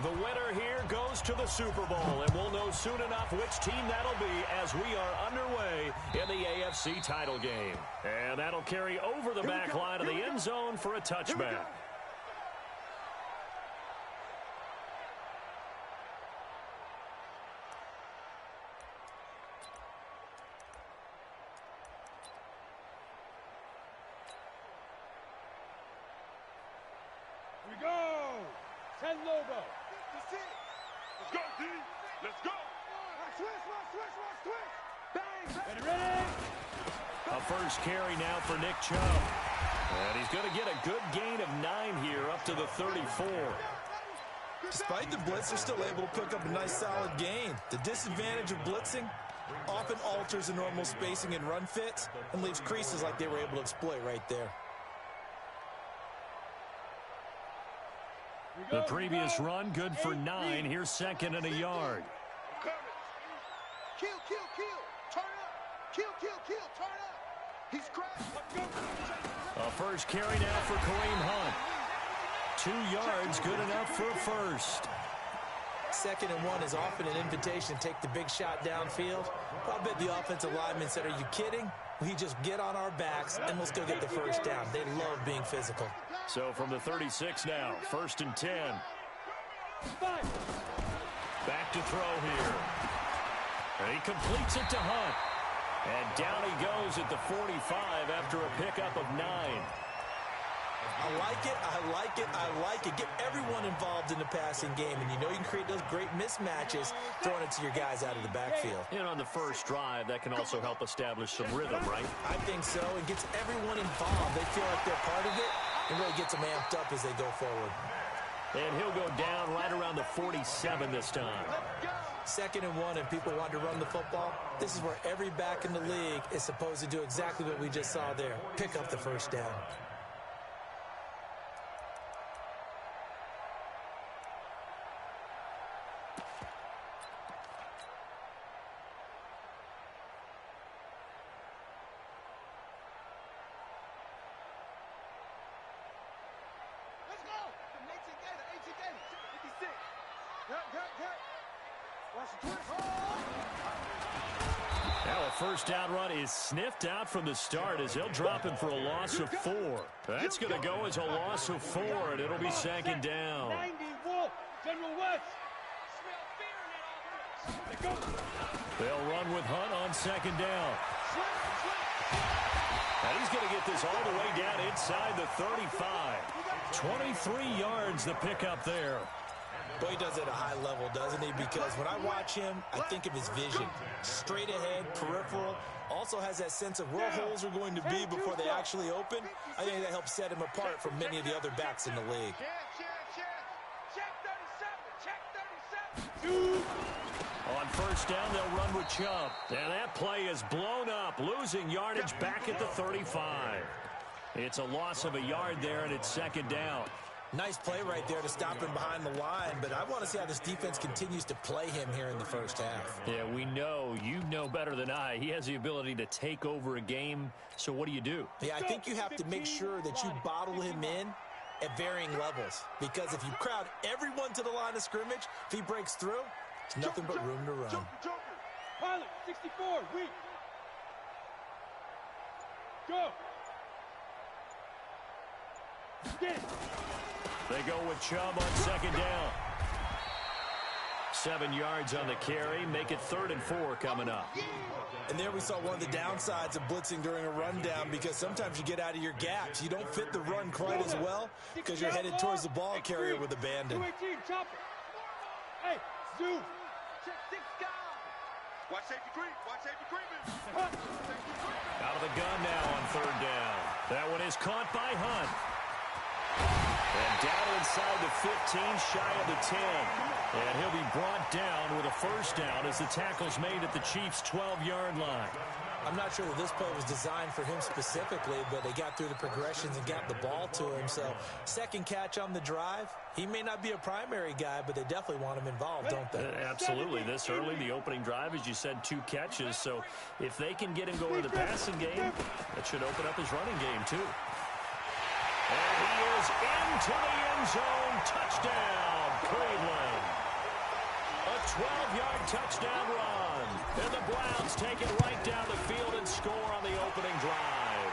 The winner here goes to the Super Bowl, and we'll know soon enough which team that'll be as we are underway in the AFC title game. And that'll carry over the back line of the end zone for a touchback. Here we go! 10 logo. That's it. Let's go, D. Let's go. Switch. Bang. Ready? A first carry now for Nick Chubb. And he's going to get a good gain of 9 here up to the 34. Despite the blitz, they're still able to pick up a nice solid gain. The disadvantage of blitzing often alters the normal spacing and run fits and leaves creases like they were able to exploit right there. The previous run, good for 9. Here's second and a yard. Kill. Turn up. Kill. Turn up. He's crashed. A first carry now for Kareem Hunt. 2 yards, good enough for a first. 2nd and 1 is often an invitation to take the big shot downfield. I bet the offensive lineman said, are you kidding? We just get on our backs and let's go get the first down. They love being physical. So from the 36 now, 1st and 10. Back to throw here. And he completes it to Hunt. And down he goes at the 45 after a pickup of 9. I like it. Get everyone involved in the passing game. And you know you can create those great mismatches throwing it to your guys out of the backfield. And on the first drive, that can also help establish some rhythm, right? I think so. It gets everyone involved. They feel like they're part of it. And really gets them amped up as they go forward. And he'll go down right around the 47 this time. 2nd and 1 and people want to run the football. This is where every back in the league is supposed to do exactly what we just saw there. Pick up the first down. Now a first down run is sniffed out from the start as they'll drop him for a loss of 4. That's going to go as a loss of 4, and it'll be 2nd down. 90 Wolf, General West. They'll run with Hunt on 2nd down. And he's going to get this all the way down inside the 35. 23 yards the pickup there. Boy, he does it at a high level, doesn't he? Because when I watch him, I think of his vision. Straight ahead, peripheral. Also has that sense of where holes are going to be before they actually open. I think that helps set him apart from many of the other backs in the league. Check 37. On first down, they'll run with Chubb. And that play is blown up, losing yardage back at the 35. It's a loss of a yard there, and it's 2nd down. Nice play right there to stop him behind the line, but I want to see how this defense continues to play him here in the first half. Yeah, we know. You know better than I. He has the ability to take over a game, so what do you do? Yeah, I think you have to make sure that you bottle him in at varying levels, because if you crowd everyone to the line of scrimmage, if he breaks through, it's nothing but room to run. Pilot, 64, weak. Go. Get it. They go with Chubb on 2nd down. 7 yards on the carry. Make it 3rd and 4 coming up. And there we saw one of the downsides of blitzing during a rundown, because sometimes you get out of your gaps. You don't fit the run quite as well because you're headed towards the ball carrier with abandon. 218, chopper. Hey, zoom. Check 6 guys. Watch safety creep. Out of the gun now on 3rd down. That one is caught by Hunt. And down inside the 15, shy of the 10. And he'll be brought down with a first down as the tackle's made at the Chiefs' 12-yard line. I'm not sure that this play was designed for him specifically, but they got through the progressions and got the ball to him. So, 2nd catch on the drive. He may not be a primary guy, but they definitely want him involved, don't they? Absolutely. This early, the opening drive, as you said, 2 catches. So, if they can get him going in the passing game, that should open up his running game, too. And he is into the end zone. Touchdown, Cleveland. 12-yard touchdown run. And the Browns take it right down the field and score on the opening drive.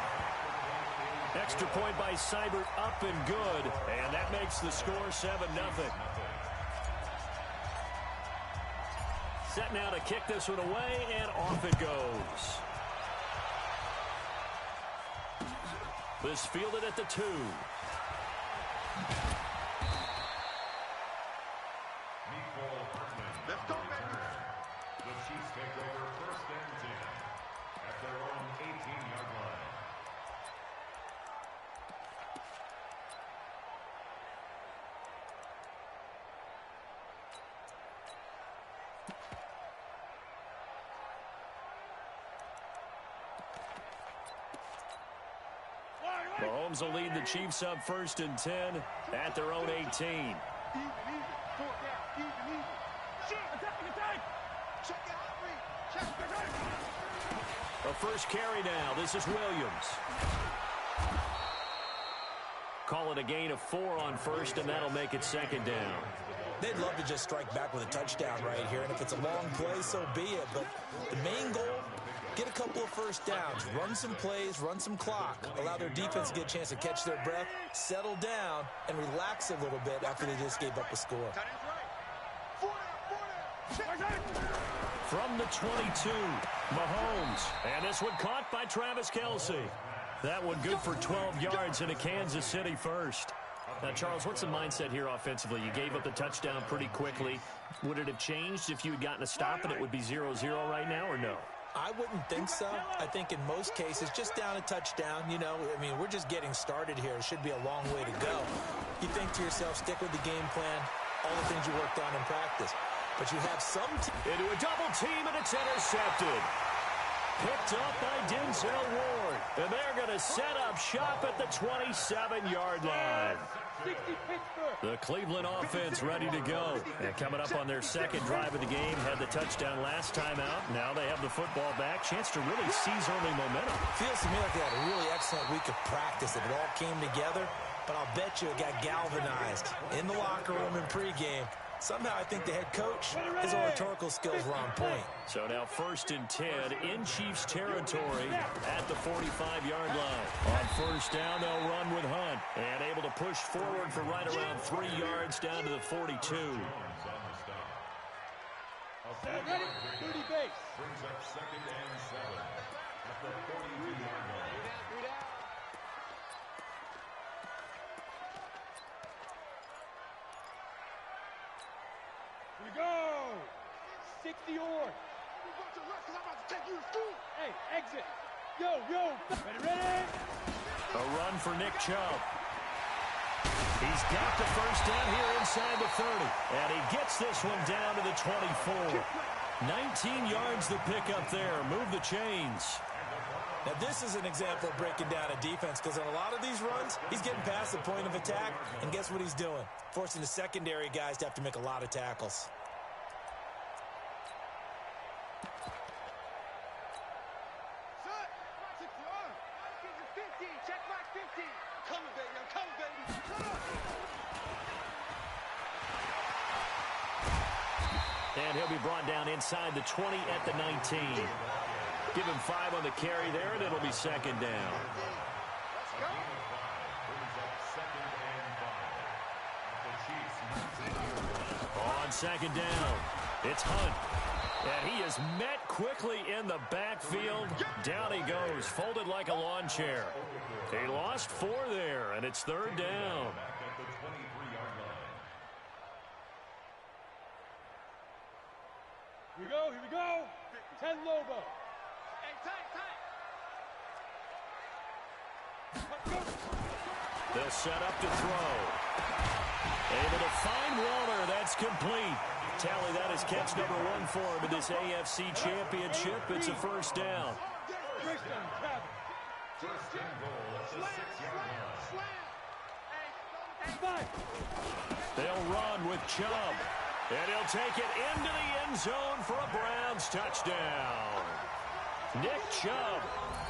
Extra point by Seibert, up and good. And that makes the score 7-0. Set now to kick this one away, and off it goes. This fielded at the 2. Let's go, baby. The Chiefs take over 1st and 10 at their own 18-yard line. Mahomes will lead the Chiefs up 1st and 10 at their own 18. Even. 4 down. Even. Check it out, Reed. Check it. A first carry now. This is Williams. Call it a gain of 4 on 1st, and that'll make it 2nd down. They'd love to just strike back with a touchdown right here, and if it's a long play, so be it. But the main goal, get a couple of 1st downs, run some plays, run some clock, allow their defense to get a chance to catch their breath, settle down, and relax a little bit after they just gave up a score. From the 22, Mahomes. And this one caught by Travis Kelce. That one good for 12 yards into Kansas City first. Now, Charles, what's the mindset here offensively? You gave up the touchdown pretty quickly. Would it have changed if you had gotten a stop and it would be 0-0 right now, or no? I wouldn't think so. I think in most cases, just down a touchdown, you know, I mean, we're just getting started here. It should be a long way to go. You think to yourself, stick with the game plan, all the things you worked on in practice. But you have some into a double team, and it's intercepted. Picked up by Denzel Ward. And they're going to set up shop at the 27-yard line. The Cleveland offense ready to go. And coming up on their 2nd drive of the game, had the touchdown last time out. Now they have the football back. Chance to really seize early momentum. Feels to me like they had a really excellent week of practice. If it all came together, but I'll bet you it got galvanized in the locker room in pregame. Somehow I think the head coach, his oratorical skills were on point. So now 1st and 10 in Chiefs territory at the 45-yard line. On 1st down, they'll run with Hunt. And able to push forward for right around 3 yards down to the 42. Ready? 30 base. Brings up 2nd and 7 at the 42-yard line. Here we go. 60 or. Hey, exit. Yo. Ready? A run for Nick Chubb. He's got the 1st down here inside the 30. And he gets this one down to the 24. 19 yards the pickup there. Move the chains. Now, this is an example of breaking down a defense, because on a lot of these runs, he's getting past the point of attack, and guess what he's doing? Forcing the secondary guys to have to make a lot of tackles. And he'll be brought down inside the 20 at the 19. Give him 5 on the carry there, and it'll be 2nd down. On 2nd down, it's Hunt. And he is met quickly in the backfield. Down he goes, folded like a lawn chair. He lost 4 there, and it's 3rd down. Here we go. 10 Lobo. They'll set up to throw. Able to find Waller. That's complete. Tally, that is catch number 1 for him in this AFC Championship. It's a 1st down. First and goal at the 6-yard line. They'll run with Chubb. And he'll take it into the end zone for a Browns touchdown. Nick Chubb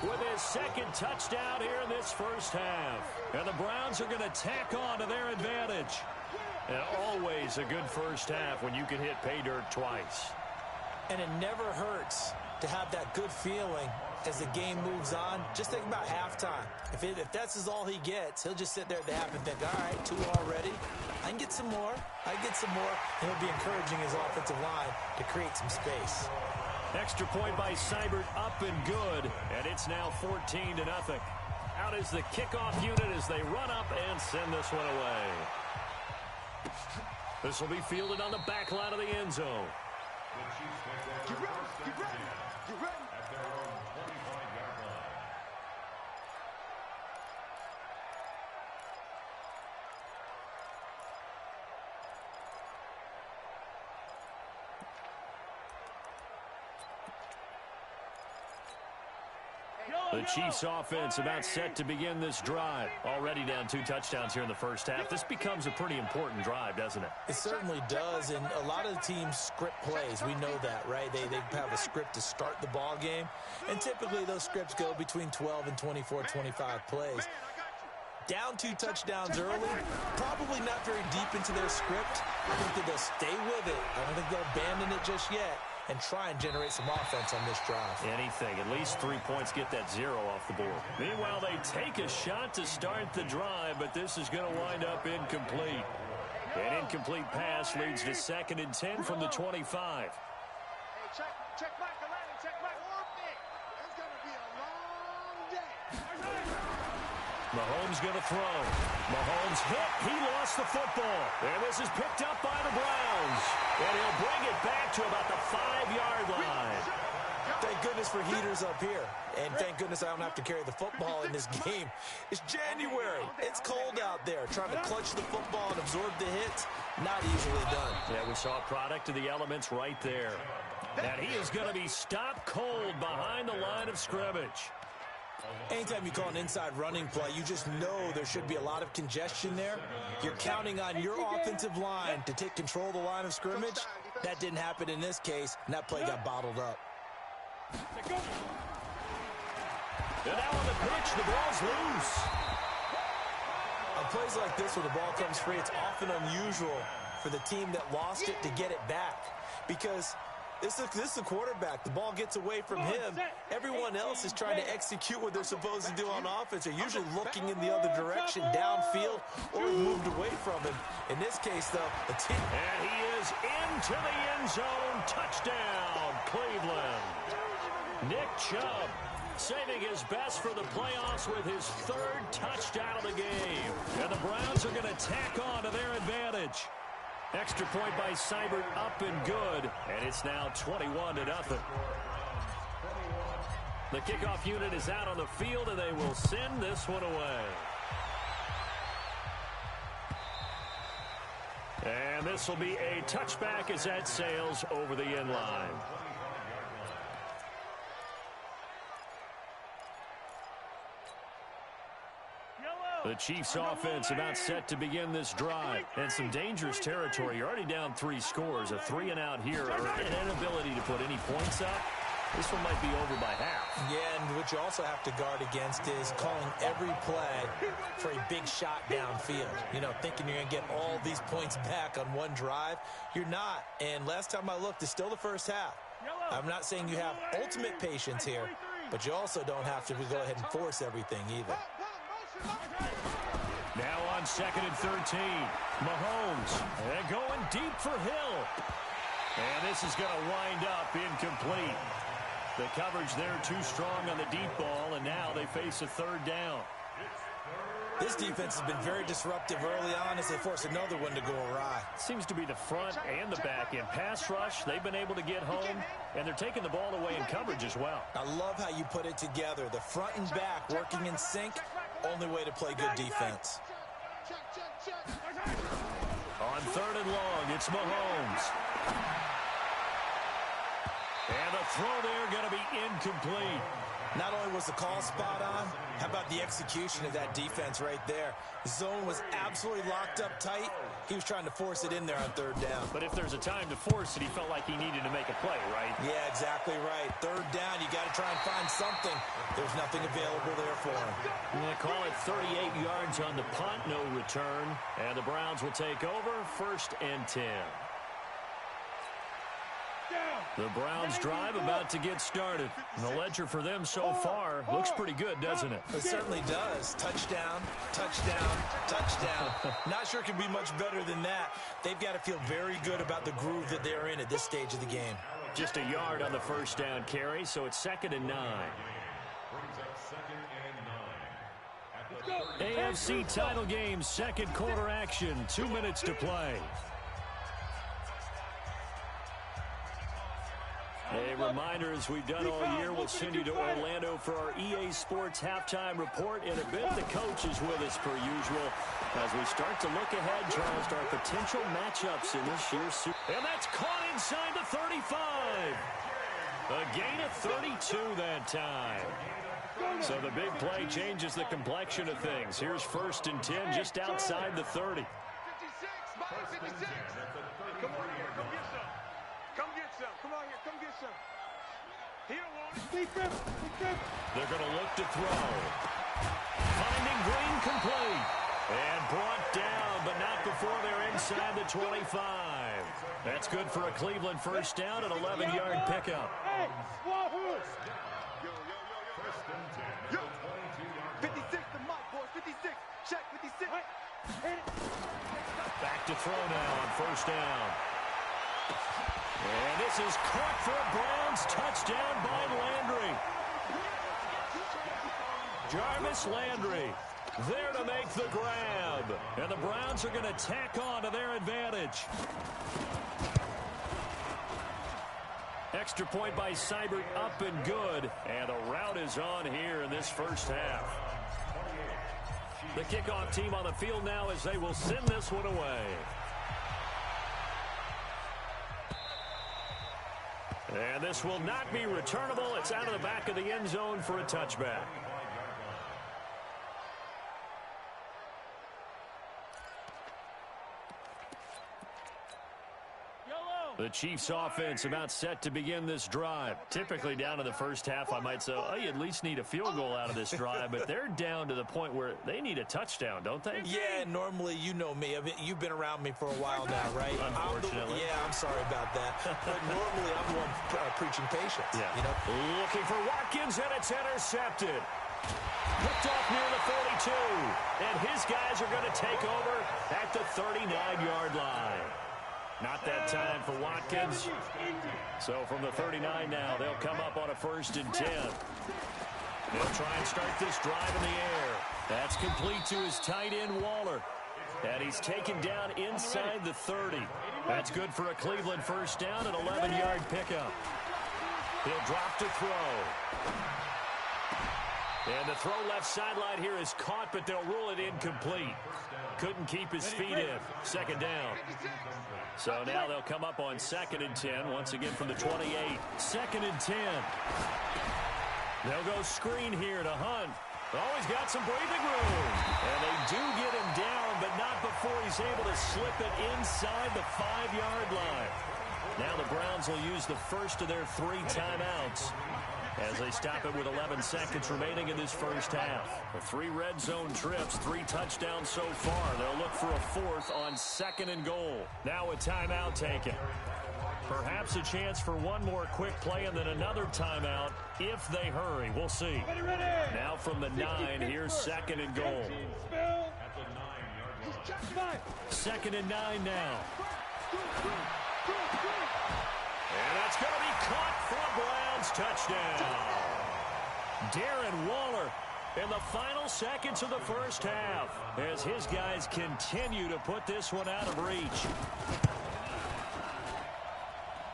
with his second touchdown here in this first half. And the Browns are going to tack on to their advantage. And always a good first half when you can hit pay dirt twice. And it never hurts to have that good feeling as the game moves on. Just think about halftime. If that's all he gets, he'll just sit there at the half and think, all right, 2 already. I can get some more. I can get some more. And he'll be encouraging his offensive line to create some space. Extra point by Seibert, up and good. And it's now 14-0. Out is the kickoff unit as they run up and send this one away. This will be fielded on the back line of the end zone. Get ready, get ready, get ready. At their own 25-yard line. The Chiefs offense about set to begin this drive. Already down 2 touchdowns here in the first half. This becomes a pretty important drive, doesn't it? It certainly does, and a lot of the teams script plays. We know that, right? They have a script to start the ball game, and typically those scripts go between 12 and 24, 25 plays. Down 2 touchdowns early, probably not very deep into their script. I think that they'll stay with it. I don't think they'll abandon it just yet and try and generate some offense on this drive. Anything. At least 3 points, get that 0 off the board. Meanwhile, they take a shot to start the drive, but this is going to wind up incomplete. An incomplete pass leads to 2nd and 10 from the 25. Hey, check Michael Allen, check Michael. It's going to be a long day. Mahomes going to throw. Mahomes hit. He lost the football. And this is picked up by the Browns. And he'll bring it back to about the 5-yard line. Thank goodness for heaters up here. And thank goodness I don't have to carry the football in this game. It's January. It's cold out there. Trying to clutch the football and absorb the hits, not easily done. Yeah, we saw a product of the elements right there. And he is going to be stopped cold behind the line of scrimmage. Anytime you call an inside running play, you just know there should be a lot of congestion there. You're counting on your offensive line to take control of the line of scrimmage. That didn't happen in this case, and that play got bottled up. And now on the pitch, the ball's loose. On plays like this where the ball comes free, it's often unusual for the team that lost it to get it back. Because this is the quarterback. The ball gets away from him. Everyone else is trying to execute what they're supposed to do on offense. They're usually looking in the other direction, downfield, or moved away from him. In this case, though, the team... And he is into the end zone. Touchdown, Cleveland. Nick Chubb saving his best for the playoffs with his 3rd touchdown of the game. And the Browns are going to tack on to their advantage. Extra point by Seibert, up and good. And it's now 21-0. The kickoff unit is out on the field, and they will send this one away. And this will be a touchback as that sails over the end line. The Chiefs offense about set to begin this drive. And some dangerous territory. You're already down 3 scores. A 3-and-out here, or an inability to put any points up. This one might be over by half. Yeah, and what you also have to guard against is calling every play for a big shot downfield. You know, thinking you're going to get all these points back on one drive. You're not. And last time I looked, it's still the first half. I'm not saying you have ultimate patience here, but you also don't have to go ahead and force everything either. Now on 2nd and 13. Mahomes. And going deep for Hill. And this is going to wind up incomplete. The coverage there too strong on the deep ball, and now they face a 3rd down. This defense has been very disruptive early on as they force another one to go awry. Seems to be the front and the back end. Pass rush, they've been able to get home, and they're taking the ball away in coverage as well. I love how you put it together. The front and back working in sync, only way to play good defense. On 3rd and long, it's Mahomes. And the throw there going to be incomplete. Not only was the call spot on, how about the execution of that defense right there? The zone was absolutely locked up tight. He was trying to force it in there on third down. But if there's a time to force it, he felt like he needed to make a play, right? Yeah, exactly right. Third down, you got to try and find something. There's nothing available there for him. They call it 38 yards on the punt, no return. And the Browns will take over, 1st and 10. The Browns drive about to get started. And the ledger for them so far looks pretty good, doesn't it? It certainly does. Touchdown, touchdown, touchdown. Not sure it can be much better than that. They've got to feel very good about the groove that they're in at this stage of the game. Just a yard on the first down carry, so it's 2nd and 9. AFC title game, second quarter action, 2 minutes to play. A reminder, as we've done all year, we'll send you to Orlando for our EA Sports halftime report. In a bit, the coach is with us per usual as we start to look ahead, Charles, to our potential matchups in this year's Super Bowl. And that's caught inside the 35. A gain of 32 that time. So the big play changes the complexion of things. Here's 1st and 10 just outside the 30. 56, Mike, 56. Come on here, come get some. Come get some. Come on here, come get some. He don't want it. They're going to look to throw. Finding Green complete. And brought down, but not before they're inside the 25. That's good for a Cleveland first down, an 11-yard pickup. Hey, Wahoo! Yo, 56 to Mike, boys, 56. Check, 56. Back to throw now on first down. And this is caught for a Browns touchdown by Landry. Jarvis Landry there to make the grab. And the Browns are going to tack on to their advantage. Extra point by Seibert, up and good. And the route is on here in this first half. The kickoff team on the field now as they will send this one away. And this will not be returnable. It's out of the back of the end zone for a touchback. The Chiefs offense about set to begin this drive. Typically down to the first half, I might say, oh, you at least need a field goal out of this drive, but they're down to the point where they need a touchdown, don't they? Yeah, normally, you know me. You've been around me for a while now, right? Unfortunately. I'm sorry about that. But normally, I'm the one preaching patience. Yeah. You know? Looking for Watkins, and it's intercepted. Picked off near the 42. And his guys are going to take over at the 39-yard line. Not that time for Watkins. So from the 39 now, they'll come up on a 1st and 10. They'll try and start this drive in the air. That's complete to his tight end, Waller. And he's taken down inside the 30. That's good for a Cleveland first down, an 11-yard pickup. He'll drop to throw. And the throw left sideline here is caught, but they'll rule it incomplete. Couldn't keep his feet in. 2nd down. So now they'll come up on 2nd and 10, once again from the 28. 2nd and 10. They'll go screen here to Hunt. Always got some breathing room. And they do get him down, but not before he's able to slip it inside the 5-yard line. Now the Browns will use the first of their 3 timeouts as they stop it with 11 seconds remaining in this first half. The 3 red zone trips, 3 touchdowns so far. They'll look for a 4th on 2nd and goal. Now a timeout taken. Perhaps a chance for one more quick play and then another timeout if they hurry. We'll see. Now from the 9, here's 2nd and goal. 2nd and 9 now. And that's going to be caught for a Browns touchdown. Darren Waller in the final seconds of the first half as his guys continue to put this one out of reach.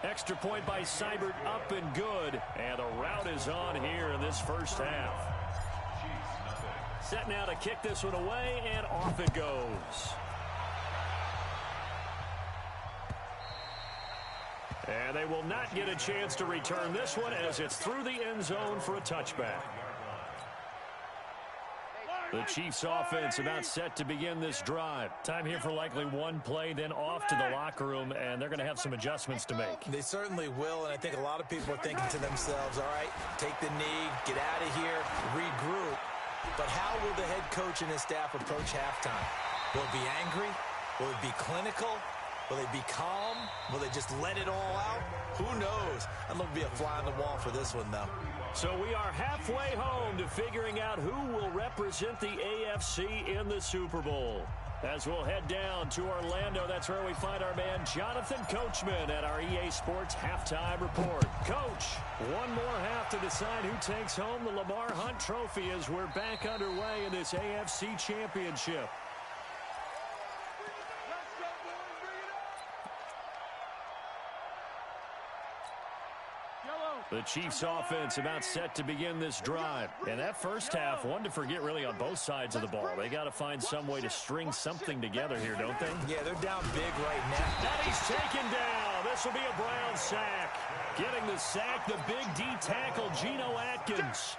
Extra point by Seibert, up and good. And the route is on here in this first half. Set now to kick this one away, and off it goes. And they will not get a chance to return this one as it's through the end zone for a touchback. The Chiefs offense about set to begin this drive. Time here for likely one play, then off to the locker room, and they're going to have some adjustments to make. They certainly will, and I think a lot of people are thinking to themselves, all right, take the knee, get out of here, regroup. But how will the head coach and his staff approach halftime? Will it be angry? Will it be clinical? Will they be calm? Will they just let it all out? Who knows? I'm going to be a fly on the wall for this one, though. So we are halfway home to figuring out who will represent the AFC in the Super Bowl. As we'll head down to Orlando, that's where we find our man Jonathan Coachman at our EA Sports Halftime Report. Coach, one more half to decide who takes home the Lamar Hunt Trophy as we're back underway in this AFC Championship. The Chiefs offense about set to begin this drive. And that first half, one to forget really on both sides of the ball. They got to find some way to string something together here, don't they? Yeah, they're down big right now. And he's taken down. This will be a Brown sack. Getting the sack, the big D tackle, Geno Atkins.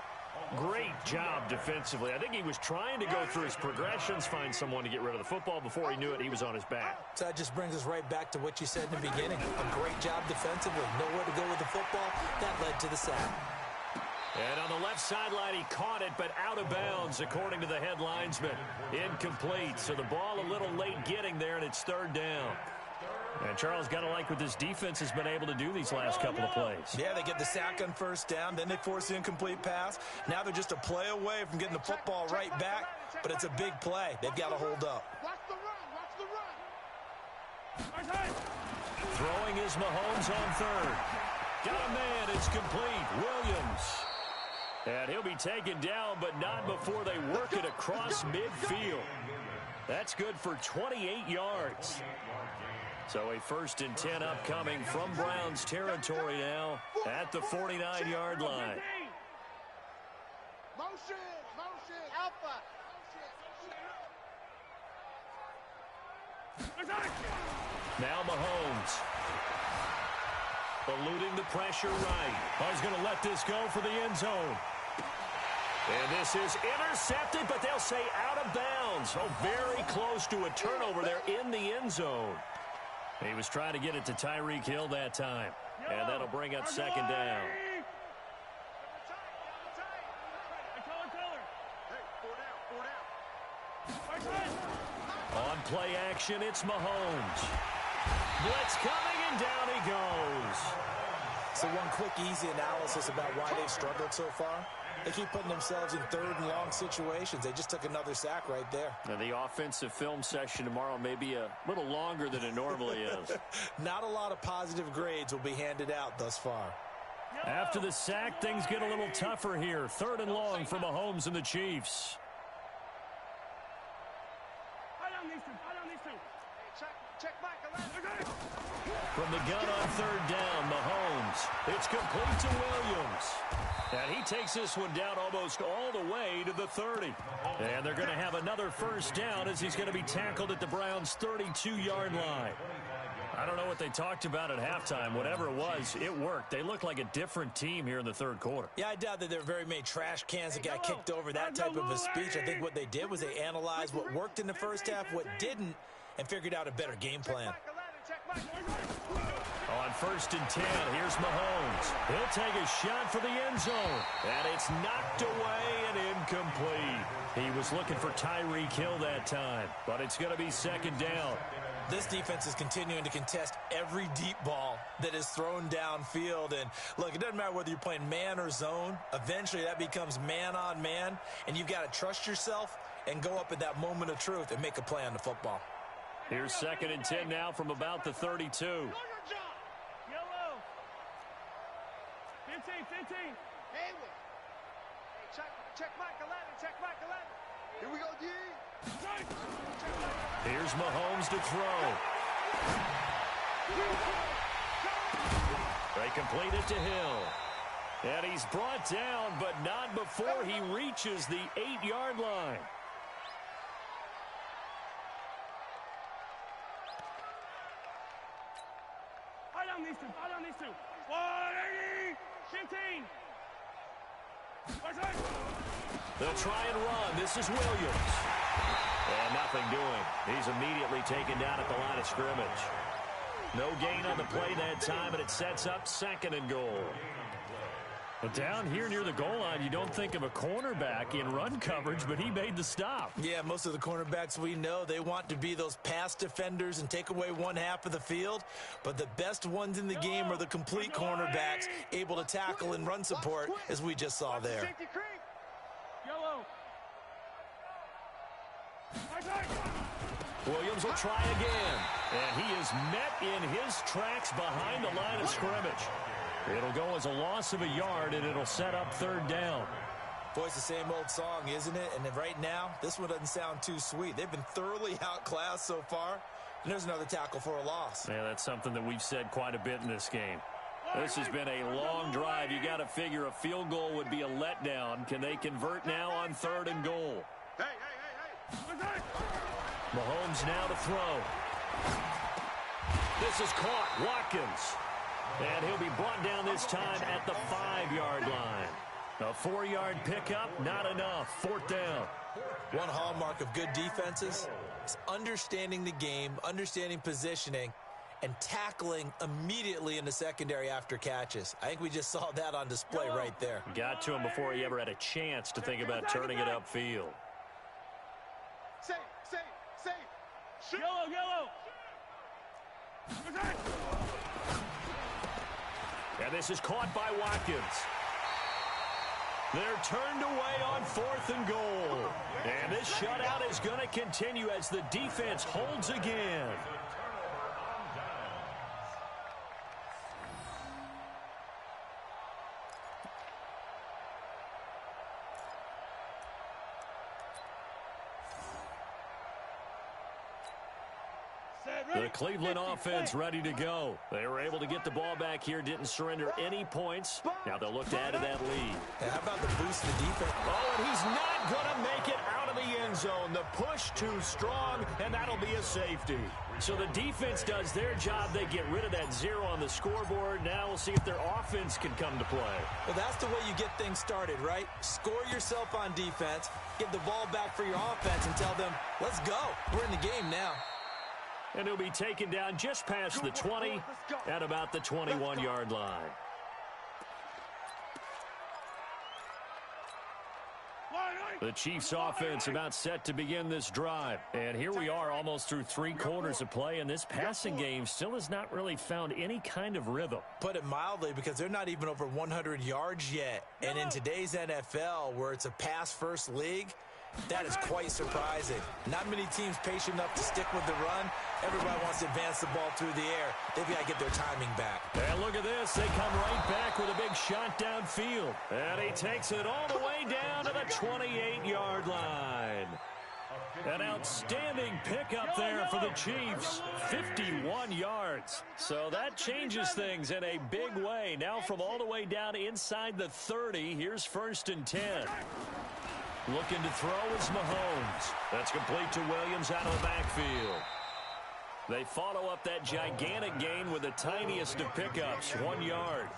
Great job defensively. I think he was trying to go through his progressions, find someone to get rid of the football. Before he knew it, he was on his back. So that just brings us right back to what you said in the beginning. A great job defensively. Nowhere to go with the football. That led to the sack. And on the left sideline, he caught it, but out of bounds, according to the head linesman. Incomplete. So the ball a little late getting there, and it's third down. And Charles, got to like what this defense has been able to do these last couple of plays. Yeah, they get the sack on first down, then they force the incomplete pass. Now they're just a play away from getting the football right back, but it's a big play. They've got to hold up. Watch the run. Watch the run. Throwing is Mahomes on third. Got a man. It's complete. Williams. And he'll be taken down, but not before they work it across midfield. That's good for 28 yards. So a 1st and 10 upcoming from Browns territory now at the 49-yard line. Motion, alpha. Now Mahomes. Eluding the pressure right. Oh, he's going to let this go for the end zone. And this is intercepted, but they'll say out of bounds. Oh, very close to a turnover there in the end zone. He was trying to get it to Tyreek Hill that time. And that'll bring up second down. On play action, it's Mahomes. Blitz coming, and down he goes. So one quick, easy analysis about why they've struggled so far. They keep putting themselves in third and long situations. They just took another sack right there. Now, the offensive film session tomorrow may be a little longer than it normally is. Not a lot of positive grades will be handed out thus far. After the sack, things get a little tougher here. 3rd and long for Mahomes and the Chiefs. From the gun on 3rd down, Mahomes. It's complete to Williams. And he takes this one down almost all the way to the 30. And they're going to have another 1st down as he's going to be tackled at the Browns' 32-yard line. I don't know what they talked about at halftime. Whatever it was, it worked. They look like a different team here in the 3rd quarter. Yeah, I doubt that there are very many trash cans that got kicked over, that type of a speech. I think what they did was they analyzed what worked in the first half, what didn't, and figured out a better game plan. On 1st and 10, here's Mahomes. He'll take a shot for the end zone. And it's knocked away and incomplete. He was looking for Tyreek Hill that time, but it's going to be 2nd down. This defense is continuing to contest every deep ball that is thrown downfield. And, look, it doesn't matter whether you're playing man or zone. Eventually, that becomes man on man, and you've got to trust yourself and go up at that moment of truth and make a play on the football. Here's 2nd and 10 now from about the 32. Yellow. 15. Hayward. Hey, check Mike 11. Check Mike 11. Here we go, D. Here's Mahomes to throw. They complete it to Hill. And he's brought down, but not before he reaches the 8-yard line. down these two. Foul down these two. 180. 15. They'll try and run. This is Williams. And nothing doing. He's immediately taken down at the line of scrimmage. No gain on the play that time, and it sets up 2nd and goal. Well, down here near the goal line, you don't think of a cornerback in run coverage, but he made the stop. Yeah, most of the cornerbacks we know, they want to be those pass defenders and take away one half of the field. But the best ones in the game are the complete cornerbacks, able to tackle and run support, as we just saw there. Yellow. Williams will try again. And he is met in his tracks behind the line of scrimmage. It'll go as a loss of a yard, and it'll set up 3rd down. Boy, it's the same old song, isn't it? And right now, this one doesn't sound too sweet. They've been thoroughly outclassed so far. And there's another tackle for a loss. Yeah, that's something that we've said quite a bit in this game. This has been a long drive. You got to figure a field goal would be a letdown. Can they convert now on 3rd and goal? Hey. Mahomes now to throw. This is caught. Watkins. And he'll be brought down this time at the 5-yard line. A 4-yard pickup, not enough. 4th down. One hallmark of good defenses is understanding the game, understanding positioning, and tackling immediately in the secondary after catches. I think we just saw that on display right there. Got to him before he ever had a chance to think about turning it upfield. Safe. Yellow. And this is caught by Watkins. They're turned away on 4th and goal. And this shutout is going to continue as the defense holds again. The Cleveland offense ready to go. They were able to get the ball back here, didn't surrender any points. Now they'll look to add to that lead. And how about the boost to the defense? Oh, and he's not going to make it out of the end zone. The push too strong, and that'll be a safety. So the defense does their job. They get rid of that 0 on the scoreboard. Now we'll see if their offense can come to play. Well, that's the way you get things started, right? Score yourself on defense, get the ball back for your offense, and tell them, let's go. We're in the game now. And he'll be taken down just past the 20 at about the 21-yard line. The Chiefs offense about set to begin this drive. And here we are almost through 3 quarters of play, and this passing game still has not really found any kind of rhythm. Put it mildly, because they're not even over 100 yards yet. And in today's NFL, where it's a pass-first league, that is quite surprising. Not many teams patient enough to stick with the run. Everybody wants to advance the ball through the air. They've got to get their timing back. And look at this. They come right back with a big shot downfield. And he takes it all the way down to the 28-yard line. An outstanding pickup there for the Chiefs. 51 yards. So that changes things in a big way. Now from all the way down inside the 30, here's 1st and 10. Looking to throw is Mahomes. That's complete to Williams out of the backfield. They follow up that gigantic gain with the tiniest of pickups, 1 yard.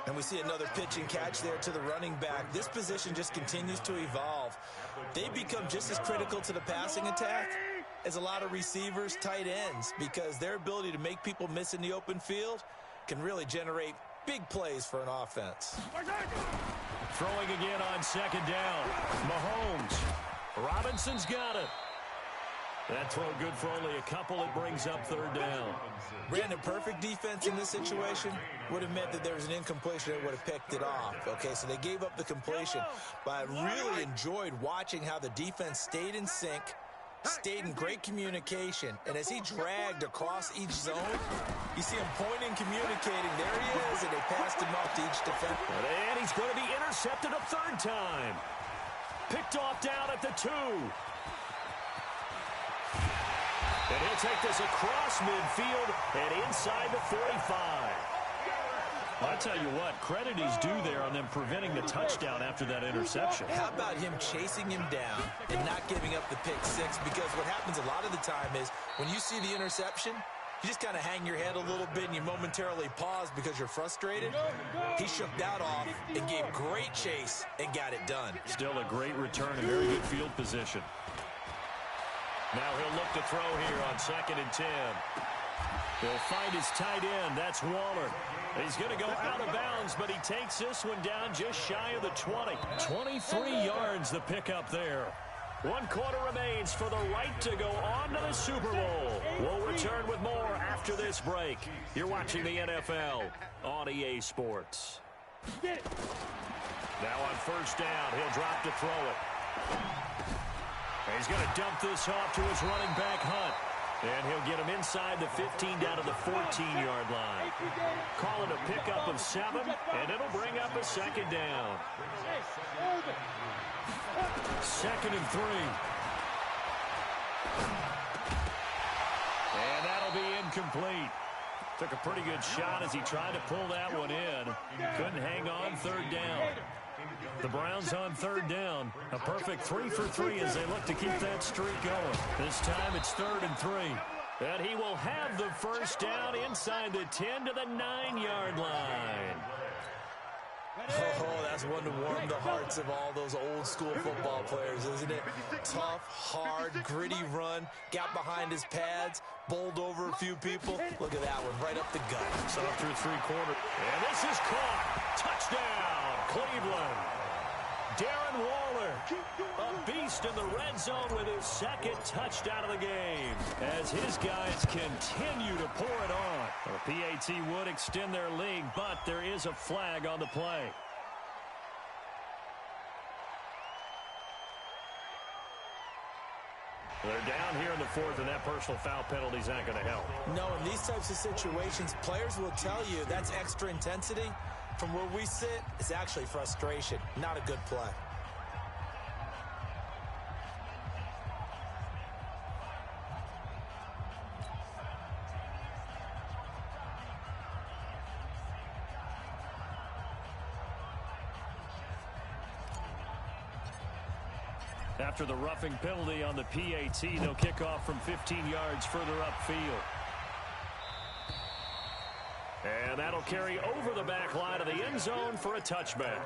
And we see another pitch and catch there to the running back. This position just continues to evolve. They become just as critical to the passing attack as a lot of receivers, tight ends, because their ability to make people miss in the open field can really generate big plays for an offense. Throwing again on 2nd down. Mahomes. Robinson's got it. That throw good for only a couple. It brings up 3rd down. Brandon, perfect defense in this situation would have meant that there was an incompletion that would have picked it off. Okay, so they gave up the completion. But I really enjoyed watching how the defense stayed in sync, stayed in great communication. And as he dragged across each zone, you see him pointing, communicating. There he is, and they passed him off to each defender. And he's going to be intercepted a 3rd time. Picked off down at the 2. And he'll take this across midfield and inside the 45. I'll tell you what, credit is due there on them preventing the touchdown after that interception. How about him chasing him down and not giving up the pick 6? Because what happens a lot of the time is when you see the interception, you just kind of hang your head a little bit and you momentarily pause because you're frustrated. He shook that off and gave great chase and got it done. Still a great return and very good field position. Now he'll look to throw here on 2nd and 10. He'll find his tight end. That's Waller. He's going to go out of bounds, but he takes this one down just shy of the 20. 23 yards the pickup there. 1 quarter remains for the right to go on to the Super Bowl. We'll return with more after this break. You're watching the NFL on EA Sports. Now on 1st down, he'll drop to throw it. He's going to dump this off to his running back, Hunt. And he'll get him inside the 15 down to the 14-yard line. Call it a pickup of 7, and it'll bring up a 2nd down. 2nd and 3. And that'll be incomplete. Took a pretty good shot as he tried to pull that one in. Couldn't hang on 3rd down. The Browns on 3rd down. A perfect 3 for 3 as they look to keep that streak going. This time it's 3rd and 3. And he will have the 1st down inside the 10 to the 9-yard line. Oh, that's one to warm the hearts of all those old school football players, isn't it? Tough, hard, gritty run, got behind his pads, bowled over a few people. Look at that one, right up the gut. So through 3 quarters. And this is caught. Touchdown, Cleveland. Darren Waller, a beast in the red zone with his 2nd touchdown of the game as his guys continue to pour it on. The PAT would extend their lead, but there is a flag on the play. They're down here in the 4th, and that personal foul penalty is not going to help. No, in these types of situations, players will tell you that's extra intensity. From where we sit, it's actually frustration, not a good play. After the roughing penalty on the PAT, they'll kick off from 15 yards further upfield. And that'll carry over the back line of the end zone for a touchback.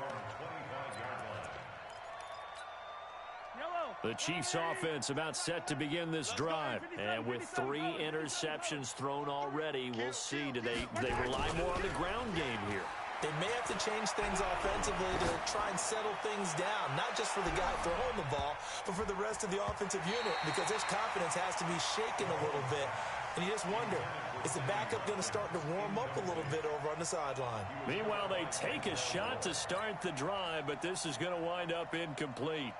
The Chiefs offense about set to begin this drive. And with 3 interceptions thrown already, we'll see. Do they rely more on the ground game here? They may have to change things offensively to try and settle things down, not just for the guy throwing the ball, but for the rest of the offensive unit, because their confidence has to be shaken a little bit. And you just wonder, is the backup going to start to warm up a little bit over on the sideline? Meanwhile, they take a shot to start the drive, but this is going to wind up incomplete.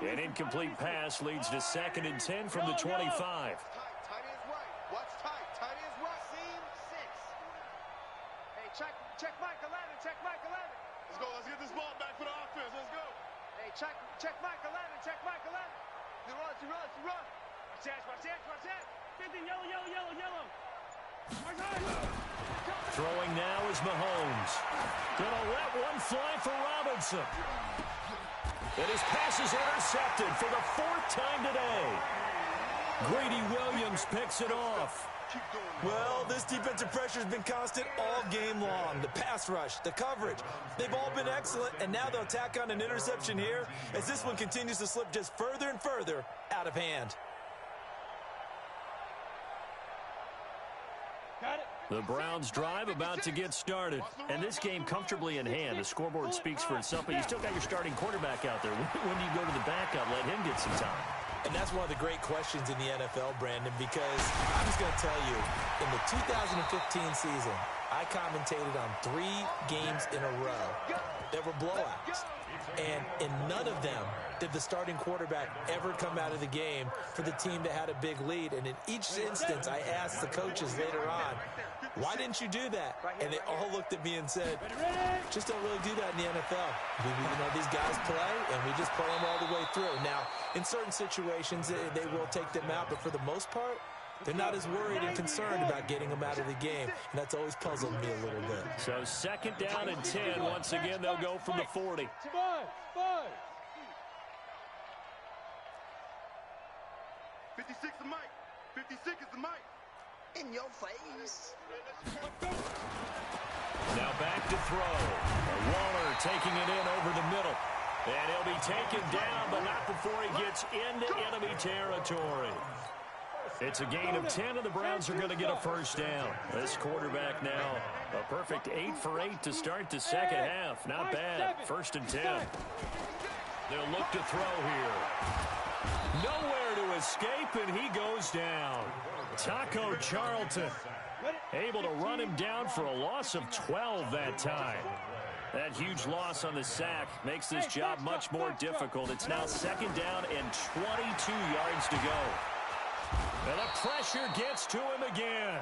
An incomplete pass leads to 2nd and 10 from the 25. Tight is right. What's tight? Tight is right. Seam 6. Hey, check Mike 11. Check Mike 11. Let's go. Let's get this ball back for the offense. Let's go. Hey, check Mike 11. Check Mike 11. You run. Watch that. 15, yellow. Throwing now is Mahomes. Gonna let one fly for Robinson. And his pass is intercepted for the 4th time today. Greedy Williams picks it off. Well, this defensive pressure has been constant all game long. The pass rush, the coverage, they've all been excellent, and now they'll tack on an interception here as this one continues to slip just further and further out of hand. The Browns drive about to get started. And this game comfortably in hand. The scoreboard speaks for itself, but you still got your starting quarterback out there. When do you go to the backup? Let him get some time. And that's one of the great questions in the NFL, Brandon, because I'm just going to tell you, in the 2015 season, I commentated on 3 games in a row that were blowouts. And in none of them did the starting quarterback ever come out of the game for the team that had a big lead. And in each instance, I asked the coaches later on, why didn't you do that? And they all looked at me and said, just don't really do that in the NFL. These guys play, and we just play them all the way through. Now, in certain situations, they will take them out, but for the most part, they're not as worried and concerned about getting them out of the game, and that's always puzzled me a little bit. So 2nd down and 10. Once again, they'll go from the 40. 56 to Mike. 56 is the mic. In your face. Now back to throw. Waller taking it in over the middle. And he'll be taken down, but not before he gets into enemy territory. It's a gain of 10, and the Browns are going to get a first down. This quarterback now, a perfect 8 for 8 to start the second half. Not bad. 1st and 10. They'll look to throw here. Nowhere to escape, and he goes down. Taco Charlton able to run him down for a loss of 12 that time. That huge loss on the sack makes this job much more difficult. It's now 2nd down and 22 yards to go. And the pressure gets to him again.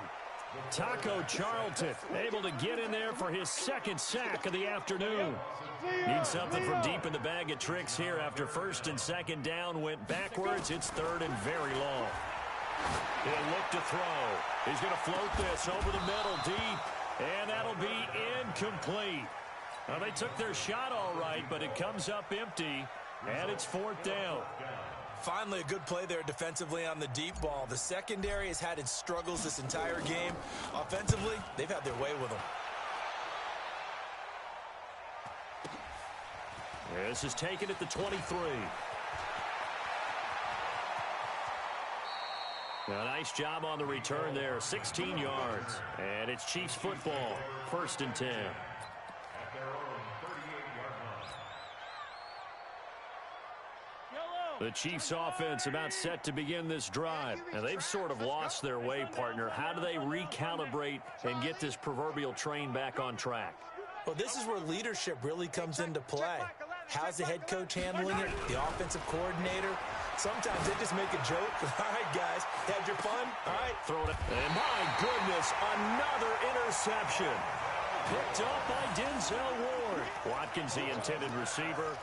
Taco Charlton able to get in there for his 2nd sack of the afternoon. Need something from deep in the bag of tricks here after 1st and 2nd down went backwards. It's 3rd and very long. He'll look to throw. He's going to float this over the middle deep, and that'll be incomplete. Well, they took their shot all right, but it comes up empty, and it's 4th down. Finally, a good play there defensively on the deep ball. The secondary has had its struggles this entire game. Offensively, they've had their way with them. This is taken at the 23. A nice job on the return there, 16 yards. And it's Chiefs football, 1st and 10. The Chiefs offense about set to begin this drive. And they've sort of lost their way, partner. How do they recalibrate and get this proverbial train back on track? Well, this is where leadership really comes into play. How's the head coach handling it? The offensive coordinator? Sometimes they just make a joke. All right, guys, had your fun? All right, throw it. And my goodness, another interception. Picked up by Denzel Ward. Watkins, the intended receiver.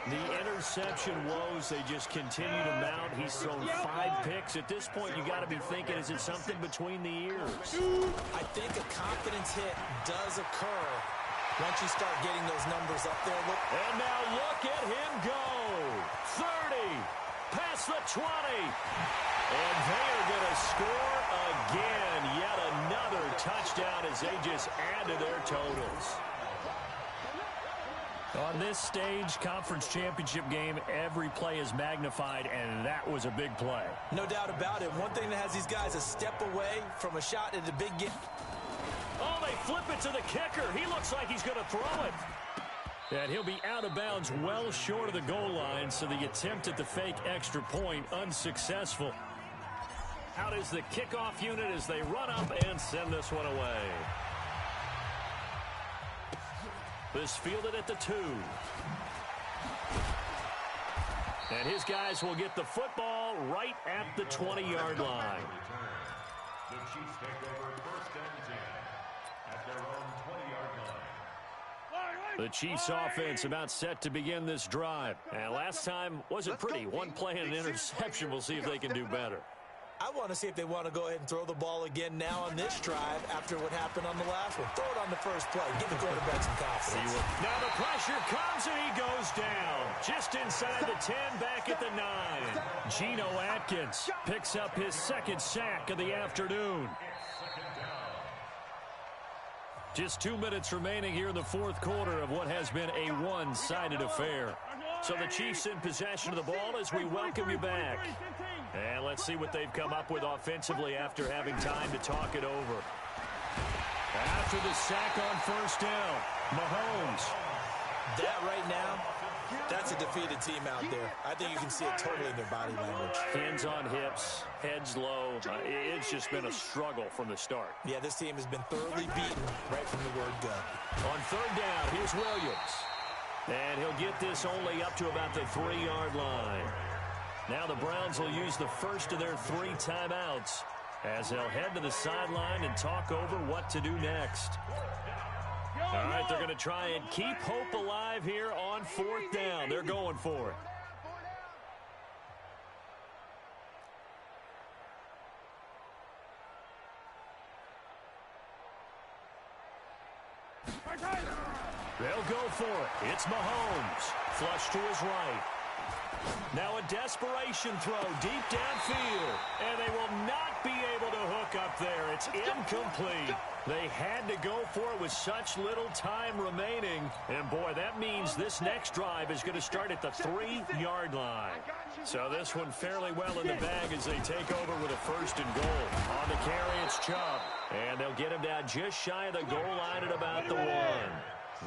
The interception woes, they just continue to mount. He's thrown 5 picks. At this point, you got to be thinking, is it something between the ears? I think a confidence hit does occur once you start getting those numbers up there. Look. And now look at him go. 30, past the 20. And they are going to score again. Yet another touchdown as they just add to their totals. On this stage, conference championship game, every play is magnified, and that was a big play. No doubt about it. One thing that has these guys a step away from a shot at the big game. Oh, they flip it to the kicker. He looks like he's going to throw it. And he'll be out of bounds well short of the goal line, so the attempt at the fake extra point unsuccessful. Out is the kickoff unit as they run up and send this one away. This fielded at the 2. And his guys will get the football right at the 20-yard line. The Chiefs take over 1st and 10 at their own 20-yard line. The Chiefs offense about set to begin this drive. And last time wasn't pretty. One play and an interception. We'll see if they can do better. I want to see if they want to go ahead and throw the ball again now on this drive after what happened on the last one. Throw it on the first play. Give the quarterback some confidence. Now the pressure comes and he goes down. Just inside the 10, back at the 9. Geno Atkins picks up his 2nd sack of the afternoon. Just 2 minutes remaining here in the 4th quarter of what has been a one-sided affair. So the Chiefs in possession of the ball as we welcome you back. And let's see what they've come up with offensively after having time to talk it over. After the sack on 1st down, Mahomes. That right now, that's a defeated team out there. I think you can see it totally in their body language. Hands on hips, heads low. It's just been a struggle from the start. Yeah, this team has been thoroughly beaten right from the word go. On 3rd down, here's Williams. And he'll get this only up to about the 3-yard line. Now the Browns will use the first of their 3 timeouts as they'll head to the sideline and talk over what to do next. All right, they're going to try and keep hope alive here on 4th down. They're going for it. They'll go for it. It's Mahomes. Flush to his right. Now a desperation throw deep downfield, and they will not be able to hook up there. It's incomplete. They had to go for it with such little time remaining. And, boy, that means this next drive is going to start at the 3-yard line. So this one fairly well in the bag as they take over with a 1st and goal. On the carry, it's Chubb. And they'll get him down just shy of the goal line at about the 1.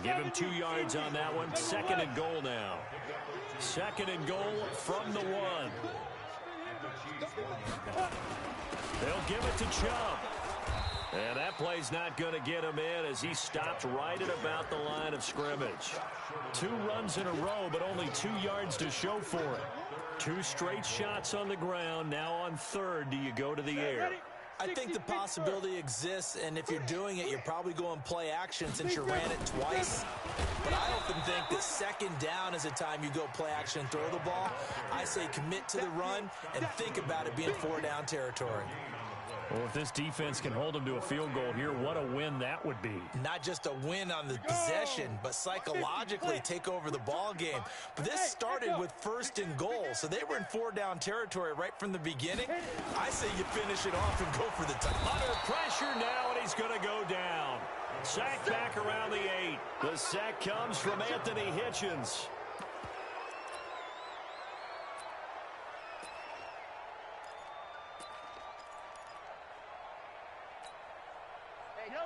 Give him 2 yards on that one. 2nd and goal now. 2nd and goal from the 1. They'll give it to Chubb. And that play's not going to get him in as he stopped right at about the line of scrimmage. 2 runs in a row, but only 2 yards to show for it. 2 straight shots on the ground. Now on 3rd, do you go to the air? I think the possibility exists, and if you're doing it, you're probably going play action since you ran it twice. But I often think that 2nd down is the time you go play action and throw the ball. I say commit to the run and think about it being 4-down territory. Well, if this defense can hold them to a field goal here, what a win that would be. Not just a win on the possession, but psychologically take over the ball game. But this started with 1st and goal, so they were in 4-down territory right from the beginning. I say you finish it off and go for the touchdown. Under pressure now, and he's going to go down. Sack back around the 8. The sack comes from Anthony Hitchens.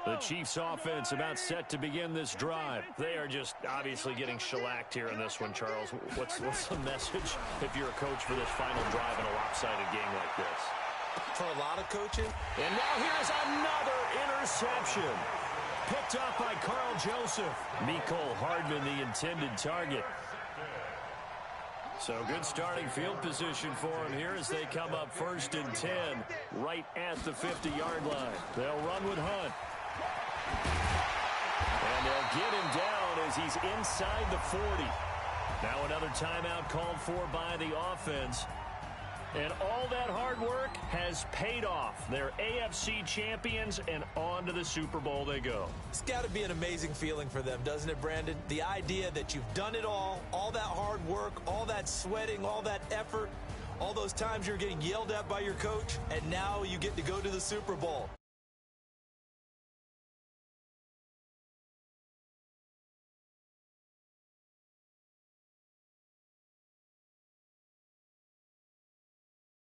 The Chiefs offense about set to begin this drive. They are just obviously getting shellacked here in this one, Charles. What's the message if you're a coach for this final drive in a lopsided game like this? For a lot of coaching. And now here's another interception. Picked up by Carl Joseph. Mecole Hardman, the intended target. So good starting field position for him here as they come up 1st and 10 right at the 50-yard line. They'll run with Hunt. And they'll get him down as he's inside the 40. Now another timeout called for by the offense. And all that hard work has paid off. They're AFC champions, and on to the Super Bowl they go. It's got to be an amazing feeling for them, doesn't it, Brandon? The idea that you've done it all that hard work, all that sweating, all that effort, all those times you're getting yelled at by your coach, and now you get to go to the Super Bowl.